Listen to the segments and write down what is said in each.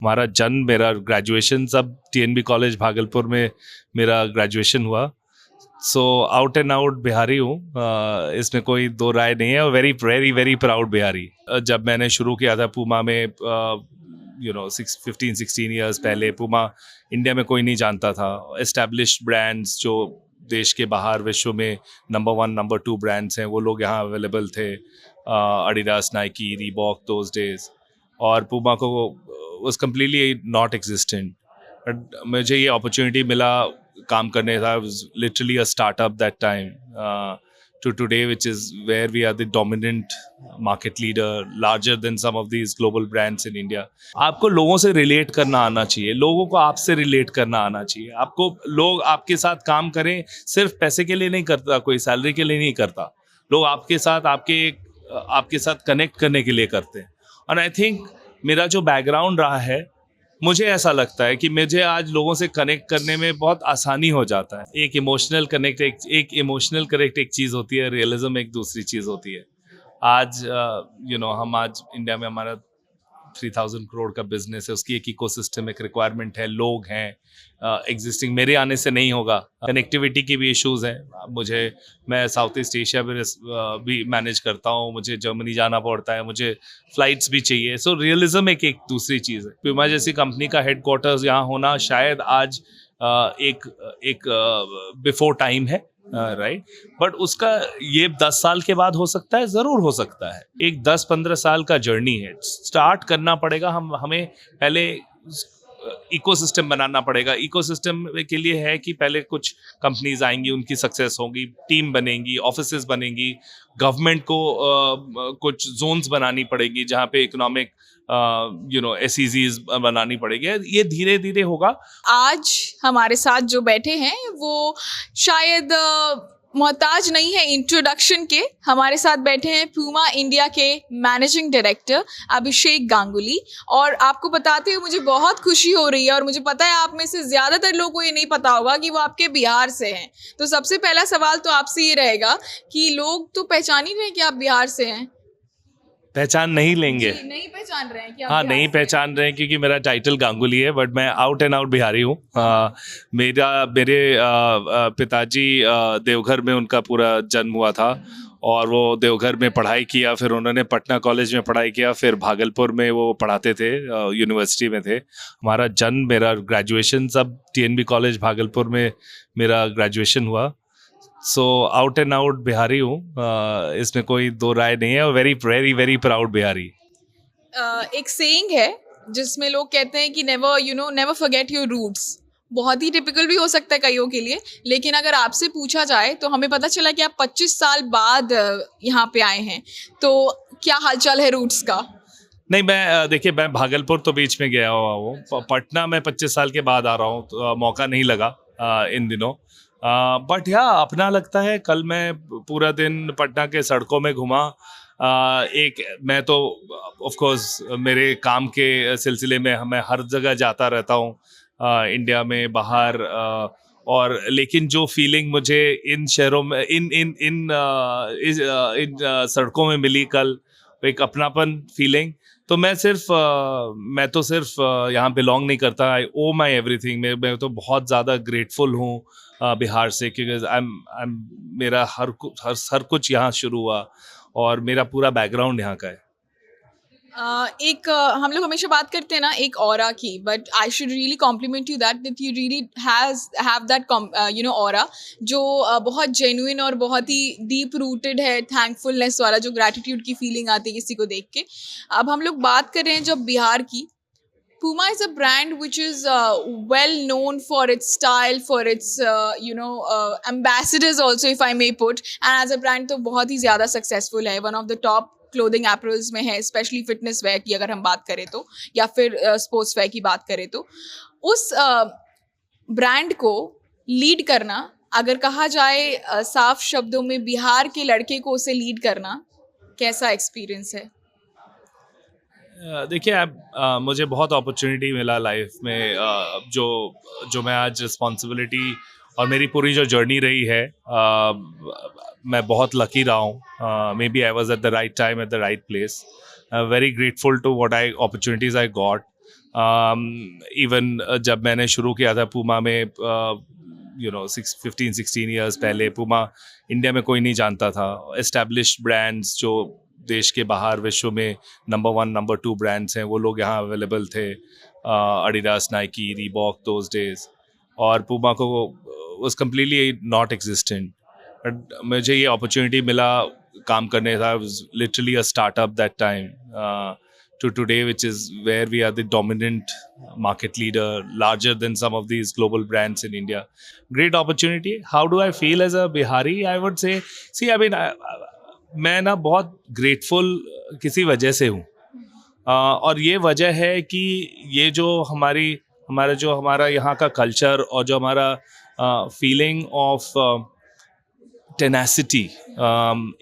हमारा जन्म, मेरा ग्रेजुएशन सब TNB कॉलेज भागलपुर में मेरा ग्रेजुएशन हुआ। So out and out Bihari हूँ, इसमें कोई दो राय नहीं है, और very very very proud Bihari. जब मैंने शुरू किया था पूमा में 15-16 ईयर्स पहले, पूमा इंडिया में कोई नहीं जानता था। एस्टैब्लिश्ड ब्रांड्स जो देश के बाहर विश्व में नंबर 1 नंबर 2 ब्रांड्स हैं, वो लोग यहाँ अवेलेबल थे। Adidas, Nike, Reebok those days, और पूमा को was completely not existent. But मुझे ये अपॉर्चुनिटी मिला काम करने का। Literally a startup that time to today, which is where we are the dominant market leader, larger than some of these global brands in India. आपको लोगों से relate करना आना चाहिए, लोगों को आपसे रिलेट करना आना चाहिए। आपको लोग आपके साथ काम करें, सिर्फ पैसे के लिए नहीं करता, कोई सैलरी के लिए नहीं करता। लोग आपके साथ कनेक्ट करने के लिए करते हैं। और आई थिंक मेरा जो बैकग्राउंड रहा है, मुझे ऐसा लगता है कि मुझे आज लोगों से कनेक्ट करने में बहुत आसानी हो जाता है। एक इमोशनल कनेक्ट एक चीज़ होती है, रियलिज्म एक दूसरी चीज़ होती है। आज हम आज इंडिया में हमारा 3000 करोड़ का बिजनेस है, उसकी एक इकोसिस्टम, एक रिक्वायरमेंट है, लोग हैं एग्जिस्टिंग। मेरे आने से नहीं होगा। कनेक्टिविटी की भी इश्यूज हैं। मैं साउथ ईस्ट एशिया में भी मैनेज करता हूँ, मुझे जर्मनी जाना पड़ता है, मुझे फ्लाइट्स भी चाहिए। सो रियलिज्म एक दूसरी चीज़ है। प्यूमा जैसी कंपनी का हेडक्वार्टर्स यहाँ होना शायद आज एक बिफोर टाइम है, राइट। बट उसका ये 10 साल के बाद हो सकता है, ज़रूर हो सकता है। एक 10-15 साल का जर्नी है, स्टार्ट करना पड़ेगा। हमें पहले इकोसिस्टम बनाना पड़ेगा। इकोसिस्टम के लिए है कि पहले कुछ कंपनीज आएंगी, उनकी सक्सेस होगी, टीम बनेंगी, ऑफिसेज बनेंगी, गवर्नमेंट को कुछ जोन्स बनानी पड़ेगी जहाँ पे इकोनॉमिक SEZs बनानी पड़ेगी। ये धीरे धीरे होगा। आज हमारे साथ जो बैठे हैं वो शायद मोहताज नहीं है इंट्रोडक्शन के। हमारे साथ बैठे हैं पूमा इंडिया के मैनेजिंग डायरेक्टर अभिषेक गांगुली। और आपको बताते हुए मुझे बहुत खुशी हो रही है, और मुझे पता है आप में से ज़्यादातर लोगों को ये नहीं पता होगा कि वो आपके बिहार से हैं। तो सबसे पहला सवाल तो आपसे ये रहेगा कि लोग तो पहचान ही रहे कि आप बिहार से हैं। पहचान नहीं लेंगे, नहीं पहचान रहे हैं कि आप हाँ, नहीं पहचान रहे हैं, क्योंकि मेरा टाइटल गांगुली है, बट मैं आउट एंड आउट बिहारी हूँ। मेरे पिताजी देवघर में उनका पूरा जन्म हुआ था, और वो देवघर में पढ़ाई किया, फिर उन्होंने पटना कॉलेज में पढ़ाई किया, फिर भागलपुर में वो पढ़ाते थे, यूनिवर्सिटी में थे। हमारा जन्म, मेरा ग्रेजुएशन सब TNB कॉलेज भागलपुर में मेरा ग्रेजुएशन हुआ। So out and out Bihari हूँ, इसमें कोई दो राय नहीं है, और very very very proud Bihari. एक सेइंग है जिसमें लोग कहते हैं कि नेवर फॉरगेट योर रूट्स। बहुत ही टिपिकल भी हो सकता है कईयों के लिए, लेकिन अगर आपसे पूछा जाए तो हमें पता चला कि आप 25 साल बाद यहाँ पे आए हैं, तो क्या हालचाल है रूट्स का? नहीं, देखिए, मैं भागलपुर तो बीच में गया हुआ हूँ, पटना में 25 साल के बाद आ रहा हूँ, तो मौका नहीं लगा इन दिनों। बट अपना लगता है। कल मैं पूरा दिन पटना के सड़कों में घूमा। मैं तो ऑफ कोर्स मेरे काम के सिलसिले में मैं हर जगह जाता रहता हूँ, इंडिया में, बाहर, और लेकिन जो फीलिंग मुझे इन शहरों में, इन सड़कों में मिली कल, एक अपनापन फीलिंग, तो मैं तो सिर्फ यहाँ बिलोंग नहीं करता, आई ओ माई एवरीथिंग। मैं तो बहुत ज़्यादा ग्रेटफुल हूँ बिहार से, क्योंकि मेरा हर कुछ यहाँ शुरू हुआ, और मेरा पूरा बैकग्राउंड यहाँ का है। हम लोग हमेशा बात करते हैं ना एक ऑरा की, but I should really compliment you that you really have that aura जो बहुत जेन्युइन और बहुत ही डीप रूटेड है, थैंकफुलनेस वाला, जो ग्रैटिट्यूड की फीलिंग आती है किसी को देख के। अब हम लोग बात कर रहे हैं जब बिहार की। Puma is a brand which is well known for its style, for its ambassadors also, if I may put, and as a brand तो बहुत ही ज़्यादा successful है, one of the top clothing apparels में है, स्पेशली फिटनेस वेयर की अगर हम बात करें तो, या फिर स्पोर्ट्स वेयर की बात करें तो। उस ब्रांड को लीड करना, अगर कहा जाए साफ शब्दों में, बिहार के लड़के को उसे लीड करना, कैसा एक्सपीरियंस है? देखिए, मुझे बहुत अपॉर्चुनिटी मिला लाइफ में, जो मैं आज रिस्पॉन्सिबिलिटी, और मेरी पूरी जो जर्नी रही है, मैं बहुत लकी रहा हूँ। Maybe I was at the right time at the right place. Very grateful to what opportunities I got. Even जब मैंने शुरू किया था पूमा में 15-16 ईयर्स पहले, पूमा इंडिया में कोई नहीं जानता था। एस्टैब्लिश्ड ब्रांड्स जो देश के बाहर विश्व में नंबर 1 नंबर 2 ब्रांड्स हैं, वो लोग यहाँ अवेलेबल थे। Adidas, Nike, Reebok those days, और पूमा को was completely not existent. But मुझे ये अपॉर्चुनिटी मिला काम करने का, literally a startup that time, to today, which is where we are the dominant market leader, larger than some of these global brands in India. Great opportunity. How do I feel as a Bihari? I would say, see, I mean, मैं ना बहुत grateful किसी वजह से हूँ, और ये वजह है कि ये जो हमारा यहाँ का कल्चर और जो हमारा फीलिंग ऑफ टेनासिटी,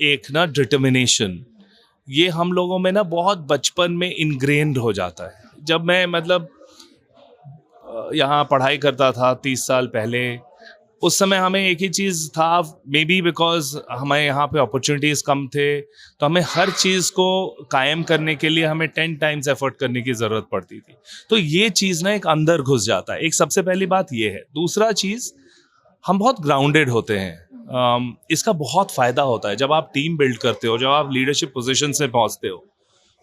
एक ना डिटर्मिनेशन, ये हम लोगों में ना बहुत बचपन में इनग्रेन्ड हो जाता है। जब मैं यहाँ पढ़ाई करता था 30 साल पहले, उस समय हमें एक ही चीज़ था, मे बी बिकॉज हमें यहाँ पे अपॉर्चुनिटीज़ कम थे, तो हमें हर चीज़ को कायम करने के लिए हमें 10 टाइम्स एफर्ट करने की ज़रूरत पड़ती थी। तो ये चीज़ ना एक अंदर घुस जाता है। एक सबसे पहली बात ये है। दूसरा चीज़, हम बहुत ग्राउंडेड होते हैं। इसका बहुत फ़ायदा होता है जब आप टीम बिल्ड करते हो, जब आप लीडरशिप पोजीशन से पहुंचते हो।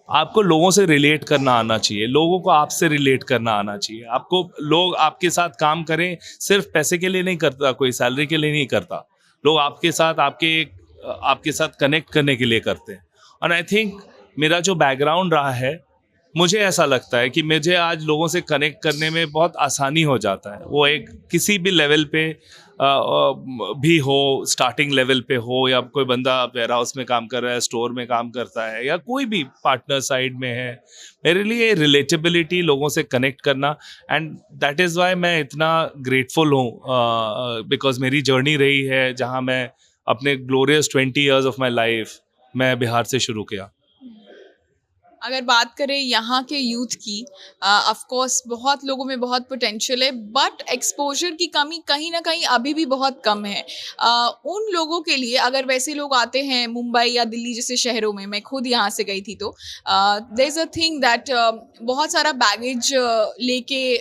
आपको लोगों से रिलेट करना आना चाहिए, लोगों को आपसे रिलेट करना आना चाहिए। आपको लोग आपके साथ काम करें, सिर्फ पैसे के लिए नहीं करता, कोई सैलरी के लिए नहीं करता। लोग आपके साथ कनेक्ट करने के लिए करते हैं। और आई थिंक मेरा जो बैकग्राउंड रहा है, मुझे ऐसा लगता है कि मुझे आज लोगों से कनेक्ट करने में बहुत आसानी हो जाता है। वो एक किसी भी लेवल पे भी हो, स्टार्टिंग लेवल पे हो, या कोई बंदा वेयर हाउस में काम कर रहा है, स्टोर में काम करता है, या कोई भी पार्टनर साइड में है, मेरे लिए रिलेटेबिलिटी, लोगों से कनेक्ट करना, एंड दैट इज़ वाई मैं इतना ग्रेटफुल हूँ, बिकॉज मेरी जर्नी रही है जहाँ मैं अपने glorious 20 years of my life मैं बिहार से शुरू किया। अगर बात करें यहाँ के यूथ की, ऑफ कोर्स बहुत लोगों में बहुत पोटेंशियल है, बट एक्सपोजर की कमी कहीं ना कहीं अभी भी बहुत कम है। उन लोगों के लिए, अगर वैसे लोग आते हैं मुंबई या दिल्ली जैसे शहरों में, मैं खुद यहाँ से गई थी, तो there is a thing that बहुत सारा बैगेज लेके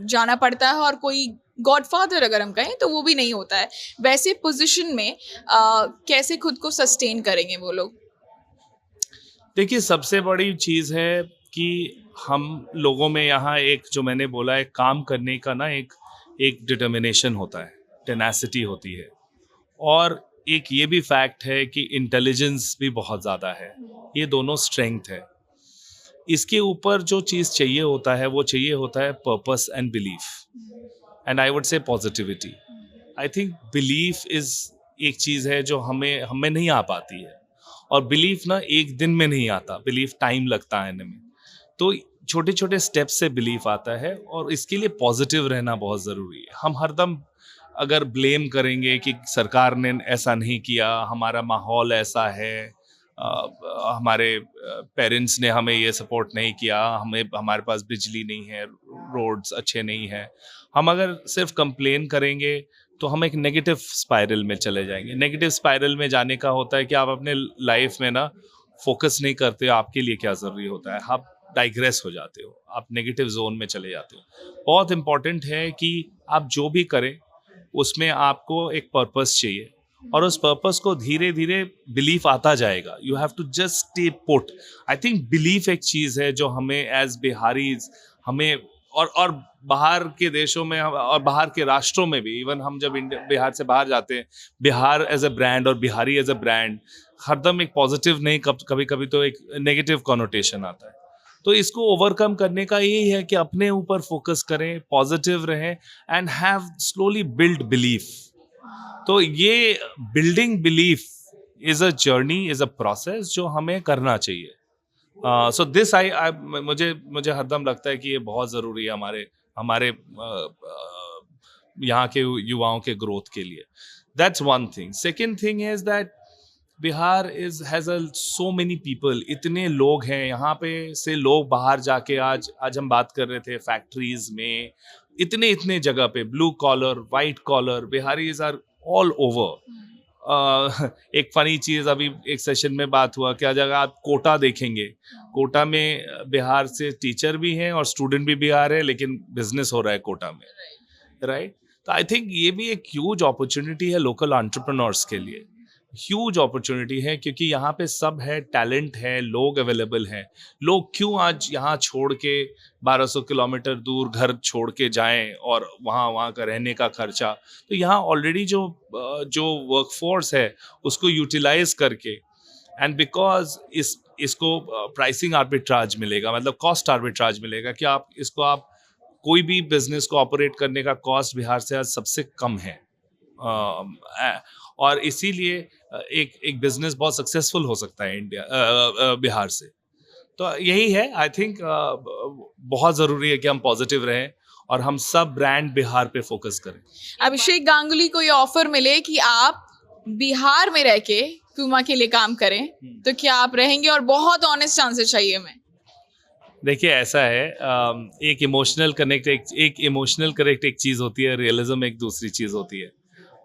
जाना पड़ता है, और कोई गॉडफादर अगर हम कहें तो वो भी नहीं होता है। वैसे पोजीशन में कैसे खुद को सस्टेन करेंगे वो लोग? देखिए, सबसे बड़ी चीज़ है कि हम लोगों में यहाँ एक, जो मैंने बोला है, काम करने का ना एक डिटर्मिनेशन होता है, टेनासिटी होती है, और एक ये भी फैक्ट है कि इंटेलिजेंस भी बहुत ज़्यादा है। ये दोनों स्ट्रेंथ है। इसके ऊपर जो चीज़ चाहिए होता है, वो चाहिए होता है purpose and belief, and I would say positivity. I think belief is एक चीज़ है जो हमें नहीं आ पाती है, और बिलीफ ना एक दिन में नहीं आता, बिलीफ टाइम लगता है इनमें। तो छोटे छोटे स्टेप से बिलीफ आता है, और इसके लिए पॉजिटिव रहना बहुत ज़रूरी है। हम हरदम अगर ब्लेम करेंगे कि सरकार ने ऐसा नहीं किया, हमारा माहौल ऐसा है, हमारे पेरेंट्स ने हमें ये सपोर्ट नहीं किया, हमारे पास बिजली नहीं है, रोड्स अच्छे नहीं हैं, हम अगर सिर्फ कंप्लेन करेंगे तो हम एक नेगेटिव स्पाइरल में चले जाएंगे। नेगेटिव स्पाइरल में जाने का होता है कि आप अपने लाइफ में ना फोकस नहीं करते हो आपके लिए क्या ज़रूरी होता है, आप डाइग्रेस हो जाते हो, आप नेगेटिव जोन में चले जाते हो। बहुत इम्पॉर्टेंट है कि आप जो भी करें उसमें आपको एक पर्पस चाहिए, और उस पर्पस को धीरे धीरे बिलीफ आता जाएगा। You have to just stay put. I think belief एक चीज़ है जो हमें एज बिहारीज, हमें और बाहर के देशों में और बाहर के राष्ट्रों में भी, इवन हम जब बिहार से बाहर जाते हैं, बिहार एज अ ब्रांड और बिहारी एज अ ब्रांड हरदम एक पॉजिटिव नहीं, कभी कभी तो एक नेगेटिव कॉनोटेशन आता है। तो इसको ओवरकम करने का यही है कि अपने ऊपर फोकस करें, पॉजिटिव रहें, and have slowly build belief. तो ये building belief is a journey, is a process जो हमें करना चाहिए। सो दिस मुझे हरदम लगता है कि ये बहुत ज़रूरी है हमारे यहाँ के युवाओं के ग्रोथ के लिए। That's one thing. Second thing is that Bihar has so many people, इतने लोग हैं यहाँ पे से, लोग बाहर जाके आज हम बात कर रहे थे फैक्ट्रीज में, इतने जगह पे, blue collar, white collar, Biharis are all over. एक फनी चीज़ अभी एक सेशन में बात हुआ कि आज अगर आप कोटा देखेंगे, कोटा में बिहार से टीचर भी हैं और स्टूडेंट भी बिहार है, लेकिन बिजनेस हो रहा है कोटा में, राइट? तो आई थिंक ये भी एक ह्यूज अपॉर्चुनिटी है लोकल एंटरप्रेन्योर्स के लिए, ह्यूज अपॉर्चुनिटी है, क्योंकि यहाँ पे सब है, टैलेंट है, लोग अवेलेबल हैं। लोग क्यों आज यहाँ छोड़ के 1200 किलोमीटर दूर घर छोड़ के जाएं और वहाँ का रहने का खर्चा, तो यहाँ ऑलरेडी जो वर्कफोर्स है उसको यूटिलाइज करके, एंड बिकॉज इसको प्राइसिंग आर्बिट्राज मिलेगा, मतलब कॉस्ट आर्बिट्राज मिलेगा कि आप कोई भी बिजनेस को ऑपरेट करने का कॉस्ट बिहार से आज सबसे कम है, और इसीलिए एक बिजनेस बहुत सक्सेसफुल हो सकता है बिहार से। तो यही है, आई थिंक बहुत ज़रूरी है कि हम पॉजिटिव रहें और हम सब ब्रांड बिहार पे फोकस करें। अभिषेक गांगुली को ये ऑफर मिले कि आप बिहार में रह के प्यूमा के लिए काम करें, तो क्या आप रहेंगे? और बहुत ऑनेस्ट आंसर चाहिए हमें। देखिए, ऐसा है, एक इमोशनल कनेक्ट एक चीज़ होती है, रियलिज्म एक दूसरी चीज़ होती है।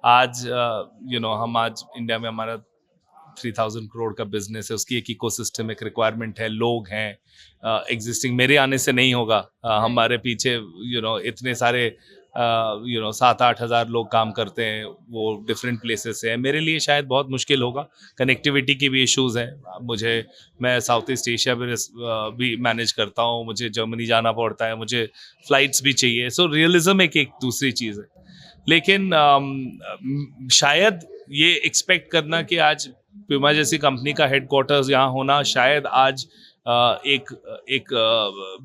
आज हम आज इंडिया में हमारा 3000 करोड़ का बिजनेस है, उसकी एक इकोसिस्टम, एक रिक्वायरमेंट है, लोग हैं एग्जिस्टिंग, मेरे आने से नहीं होगा। हमारे पीछे इतने सारे 7-8 हज़ार लोग काम करते हैं, वो डिफरेंट प्लेसेस से हैं। मेरे लिए शायद बहुत मुश्किल होगा, कनेक्टिविटी की भी इश्यूज़ हैं। मैं साउथ ईस्ट एशिया में भी मैनेज करता हूँ, मुझे जर्मनी जाना पड़ता है, मुझे फ्लाइट्स भी चाहिए। सो रियलिज्म एक दूसरी चीज़ है, लेकिन शायद ये एक्सपेक्ट करना कि आज प्यूमा जैसी कंपनी का हेडक्वार्टर्स यहाँ होना शायद आज एक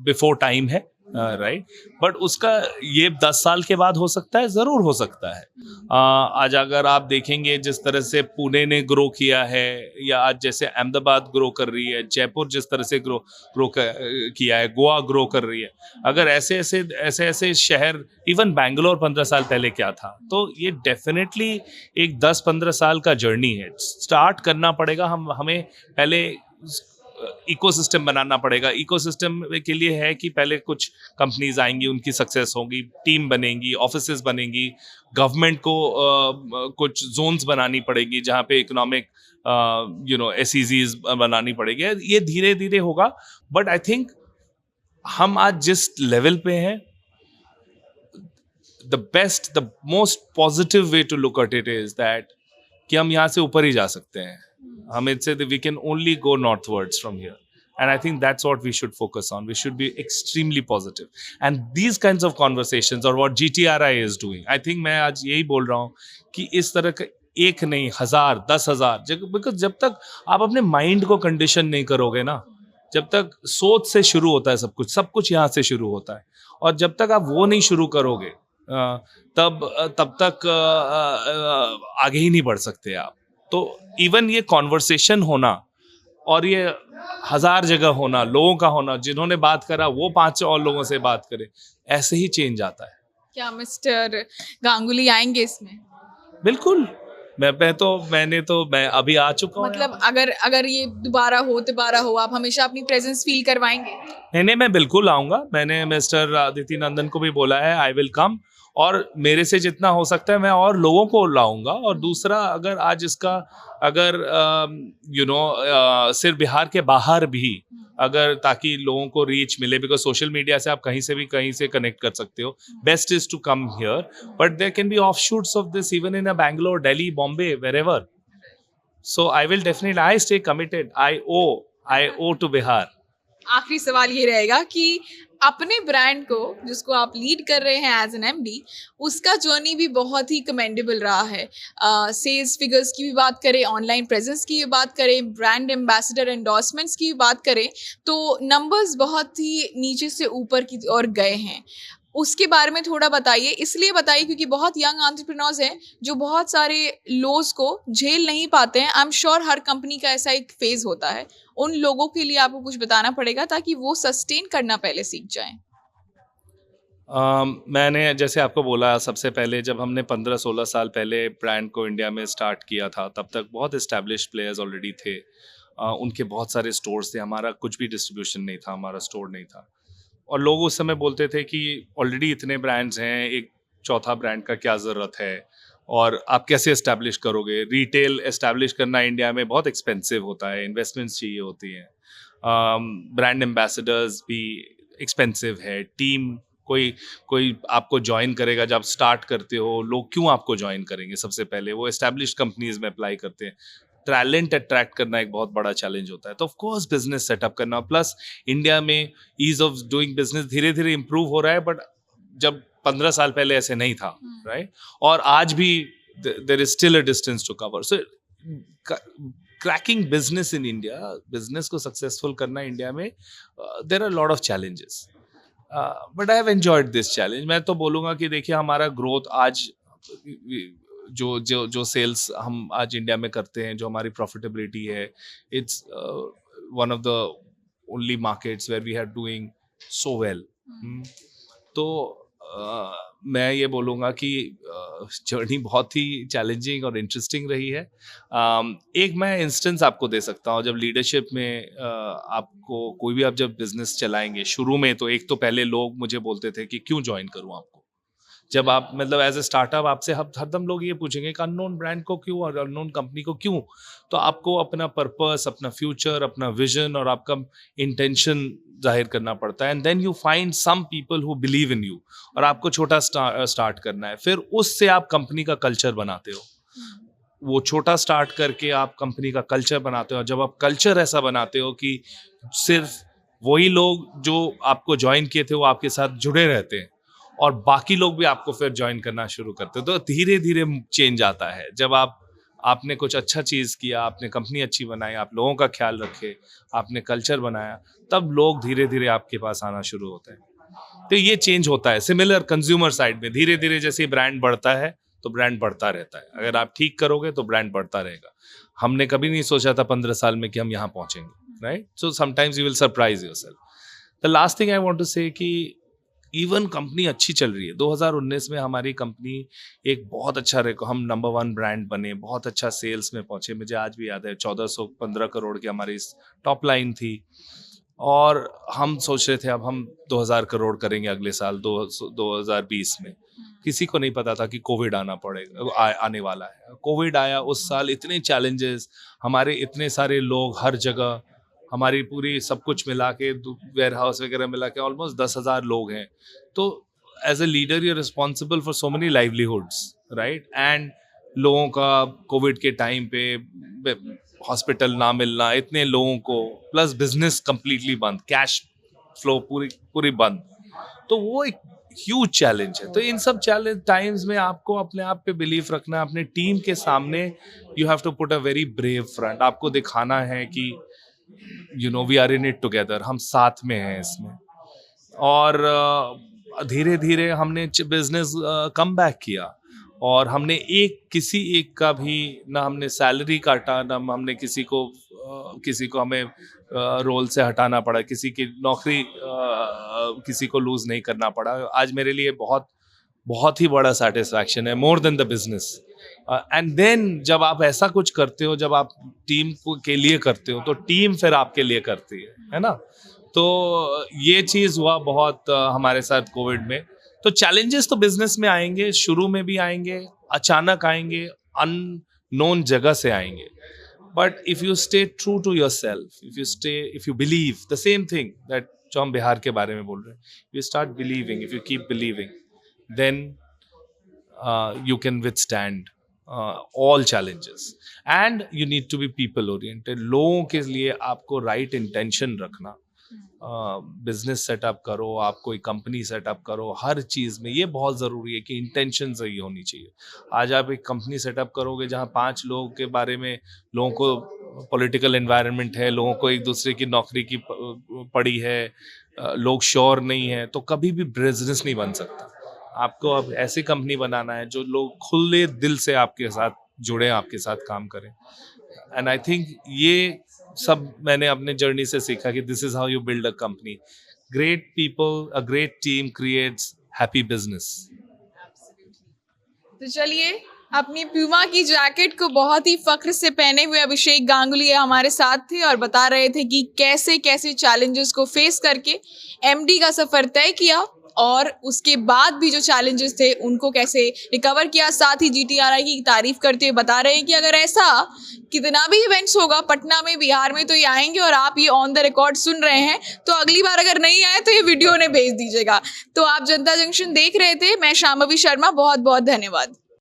बिफोर टाइम है, राइट? बट उसका ये 10 साल के बाद हो सकता है, ज़रूर हो सकता है। आज अगर आप देखेंगे जिस तरह से पुणे ने ग्रो किया है, या आज जैसे अहमदाबाद ग्रो कर रही है, जयपुर जिस तरह से ग्रो किया है, गोवा ग्रो कर रही है, अगर ऐसे शहर, इवन बैंगलोर 15 साल पहले क्या था, तो ये डेफिनेटली एक 10-15 साल का जर्नी है। स्टार्ट करना पड़ेगा, हमें पहले इकोसिस्टम बनाना पड़ेगा। इकोसिस्टम के लिए है कि पहले कुछ कंपनीज आएंगी, उनकी सक्सेस होगी, टीम बनेंगी, ऑफिसेज बनेंगी, गवर्नमेंट को कुछ जोन्स बनानी पड़ेगी जहाँ पे इकोनॉमिक SEZs बनानी पड़ेगी। ये धीरे धीरे होगा, बट आई थिंक हम आज जिस लेवल पे हैं, the most positive way to look at it is that कि हम यहाँ से ऊपर ही जा सकते हैं। हम इनसे we can only go northwards from here, and I think that's what we should focus on. We should be extremely positive, and these kinds of conversations or what GTRI is doing, I think मैं आज यही बोल रहा हूँ कि इस तरह का एक नहीं 1000 10,000, बिकॉज जब तक आप अपने माइंड को कंडीशन नहीं करोगे ना, जब तक सोच से शुरू होता है सब कुछ यहाँ से शुरू होता है, और जब तक आप वो नहीं शुरू करोगे तब तक आगे ही नहीं बढ़ सकते आप। तो इवन ये कॉन्वर्सेशन होना और ये 1000 जगह होना, लोगों का होना, जिन्होंने बात करा वो 5 और लोगों से बात करे, ऐसे ही चेंज आता है। क्या मिस्टर गांगुली आएंगे इसमें? बिल्कुल, मैं अभी आ चुका हूँ। मतलब अगर ये दोबारा हो, आप हमेशा अपनी प्रेजेंस फील करवाएंगे? नहीं, मैं बिल्कुल आऊँगा। मैंने मिस्टर आदित्य नंदन को भी बोला है, आई विल कम, और मेरे से जितना हो सकता है मैं और लोगों को लाऊंगा। और दूसरा, अगर सिर्फ बिहार के बाहर भी, अगर ताकि लोगों को रीच मिले, बिकॉज सोशल मीडिया से आप कहीं से कनेक्ट कर सकते हो, best is to come here, but there can be offshoots of this even in Bangalore, Delhi, Bombay, wherever. So I will definitely, I stay committed, I owe to Bihar. आखिरी सवाल ये रहेगा कि अपने ब्रांड को, जिसको आप लीड कर रहे हैं एज एन MD, उसका जर्नी भी बहुत ही कमेंडेबल रहा है। सेल्स फिगर्स की भी बात करें, ऑनलाइन प्रेजेंस की भी बात करें, ब्रांड एम्बेसडर एंडोर्समेंट्स की भी बात करें, तो नंबर्स बहुत ही नीचे से ऊपर की ओर गए हैं। उसके बारे में थोड़ा बताइए। इसलिए बताइए क्योंकि बहुत यंग एंटरप्रेन्योर्स हैं जो बहुत सारे लोज को झेल नहीं पाते हैं। I am sure her company का ऐसा एक फेज होता है, उन लोगों के लिए आपको कुछ बताना पड़ेगा ताकि वो सस्टेन करना पहले सीख जाएं। मैंने जैसे आपको बोला, सबसे पहले जब हमने 15-16 साल पहले ब्रांड को इंडिया में स्टार्ट किया था, तब तक बहुत इस्टेब्लिश्ड प्लेयर्स ऑलरेडी थे। उनके बहुत सारे स्टोर्स थे, हमारा कुछ भी डिस्ट्रीब्यूशन नहीं था, हमारा स्टोर नहीं था, और लोग उस समय बोलते थे कि ऑलरेडी इतने ब्रांड्स हैं, एक चौथा ब्रांड का क्या ज़रूरत है, और आप कैसे एस्टैब्लिश करोगे? रिटेल एस्टैब्लिश करना इंडिया में बहुत एक्सपेंसिव होता है, इन्वेस्टमेंट्स चाहिए होती हैं, ब्रांड एम्बेसडर्स भी एक्सपेंसिव है, टीम कोई कोई आपको ज्वाइन करेगा जब स्टार्ट करते हो, लोग क्यों आपको ज्वाइन करेंगे? सबसे पहले वो एस्टैब्लिश कंपनीज में अप्लाई करते हैं। टैलेंट अट्रैक्ट करना एक बहुत बड़ा चैलेंज होता है, तो ऑफ कोर्स बिजनेस सेटअप करना, प्लस इंडिया में ईज ऑफ डूइंग बिजनेस धीरे धीरे इंप्रूव हो रहा है, बट जब 15 साल पहले ऐसे नहीं था, राइट? और आज भी there is still a distance to cover. So cracking business in India, business को सक्सेसफुल करना इंडिया में, there are lot of challenges, but I have enjoyed this challenge. मैं तो बोलूँगा कि देखिए हमारा ग्रोथ आज जो जो जो सेल्स हम आज इंडिया में करते हैं, जो हमारी प्रॉफिटेबिलिटी है, it's one of the only markets where we are doing so well. तो मैं ये बोलूँगा कि जर्नी बहुत ही चैलेंजिंग और इंटरेस्टिंग रही है। एक मैं इंस्टेंस आपको दे सकता हूँ, जब लीडरशिप में आपको कोई भी, आप जब बिजनेस चलाएंगे शुरू में, तो एक तो पहले लोग मुझे बोलते थे कि क्यों ज्वाइन करूँ आपको। जब आप मतलब एज ए स्टार्टअप आपसे हरदम लोग ये पूछेंगे कि अननोन ब्रांड को क्यों और अननोन कंपनी को क्यों। तो आपको अपना पर्पस, अपना फ्यूचर, अपना विजन और आपका इंटेंशन जाहिर करना पड़ता है, and then you find some people who believe in you, और आपको छोटा स्टार्ट करना है, फिर उससे आप कंपनी का कल्चर बनाते हो। वो छोटा स्टार्ट करके आप कंपनी का कल्चर बनाते हो, और जब आप कल्चर ऐसा बनाते हो कि सिर्फ वही लोग जो आपको ज्वाइन किए थे वो आपके साथ जुड़े रहते हैं, और बाकी लोग भी आपको फिर ज्वाइन करना शुरू करते हो, तो धीरे धीरे चेंज आता है। जब आपने कुछ अच्छा चीज़ किया, आपने कंपनी अच्छी बनाई, आप लोगों का ख्याल रखे, आपने कल्चर बनाया, तब लोग धीरे धीरे आपके पास आना शुरू होते हैं। तो ये चेंज होता है। सिमिलर कंज्यूमर साइड में धीरे धीरे जैसे ब्रांड बढ़ता है तो ब्रांड बढ़ता रहता है। अगर आप ठीक करोगे तो ब्रांड बढ़ता रहेगा। हमने कभी नहीं सोचा था 15 साल में कि हम यहाँ पहुँचेंगे, right? So sometimes you will surprise yourself. The last thing I want to say कि इवन कंपनी अच्छी चल रही है। 2019 में हमारी कंपनी एक बहुत अच्छा हम नंबर 1 ब्रांड बने, बहुत अच्छा सेल्स में पहुंचे। मुझे आज भी याद है 1415 करोड़ की हमारी टॉप लाइन थी, और हम सोच रहे थे अब हम 2000 करोड़ करेंगे अगले साल 2020 में। किसी को नहीं पता था कि कोविड आने वाला है। कोविड आया उस साल, इतने चैलेंजेस, हमारे इतने सारे लोग हर जगह, हमारी पूरी सब कुछ मिला के, वेयर हाउस वगैरह मिला के ऑलमोस्ट 10,000 लोग हैं। तो as a leader you are responsible for so many livelihoods, right? And लोगों का कोविड के टाइम पे हॉस्पिटल ना मिलना, इतने लोगों को, प्लस बिजनेस कंप्लीटली बंद, कैश फ्लो पूरी बंद, तो वो एक ह्यूज चैलेंज है। तो इन सब चैलेंज टाइम्स में आपको अपने आप पे बिलीफ रखना, अपने टीम के सामने you have to put a very brave front. आपको दिखाना है कि you know we are in it together, हम साथ में हैं इसमें। और धीरे धीरे हमने बिजनेस कम बैक किया, और हमने किसी एक का भी ना हमने सैलरी काटा, ना हमने किसी को हमें रोल से हटाना पड़ा, किसी की नौकरी किसी को लूज नहीं करना पड़ा। आज मेरे लिए बहुत ही बड़ा सेटिस्फैक्शन है, more than the business. And then जब आप ऐसा कुछ करते हो, जब आप टीम के लिए करते हो, तो टीम फिर आपके लिए करती है ना? तो ये चीज़ हुआ बहुत हमारे साथ कोविड में। तो चैलेंजेस तो बिजनेस में आएंगे, शुरू में भी आएंगे, अचानक आएंगे, अननोन जगह से आएंगे। But if you stay true to yourself, if you believe the same thing that जो हम बिहार के बारे में बोल रहे हैं, you start believing, if you keep believing, then you can withstand all challenges, and you need to be people oriented. लोगों के लिए आपको right intention रखना, बिजनेस सेटअप करो, आप कोई कंपनी सेटअप करो, हर चीज़ में ये बहुत ज़रूरी है कि इंटेंशन सही होनी चाहिए। आज आप एक कंपनी सेटअप करोगे जहाँ 5 लोगों के बारे में, लोगों को पॉलिटिकल एनवायरनमेंट है, लोगों को एक दूसरे की नौकरी की पड़ी है, लोग श्योर नहीं है, तो कभी भी बिजनेस नहीं बन सकता। आपको अब ऐसी कंपनी बनाना है जो लोग खुले दिल से आपके साथ जुड़े, आपके साथ काम करें। एंड आई थिंक ये सब मैंने अपने जर्नी से सीखा कि this is how you build a company. Great people, a great team creates happy business. तो चलिए, अपनी प्यूमा की जैकेट को बहुत ही फख्र से पहने हुए अभिषेक गांगुली हमारे साथ थे और बता रहे थे कि कैसे कैसे चैलेंजेस को फेस करके एमडी का सफर तय किया और उसके बाद भी जो चैलेंजेस थे उनको कैसे रिकवर किया। साथ ही GTRI की तारीफ करते हुए बता रहे हैं कि अगर ऐसा कितना भी इवेंट्स होगा पटना में, बिहार में, तो ये आएंगे और आप ये ऑन द रिकॉर्ड सुन रहे हैं, तो अगली बार अगर नहीं आए तो ये वीडियो उन्हें भेज दीजिएगा। तो आप जनता जंक्शन देख रहे थे, मैं शांभवी शर्मा, बहुत बहुत धन्यवाद।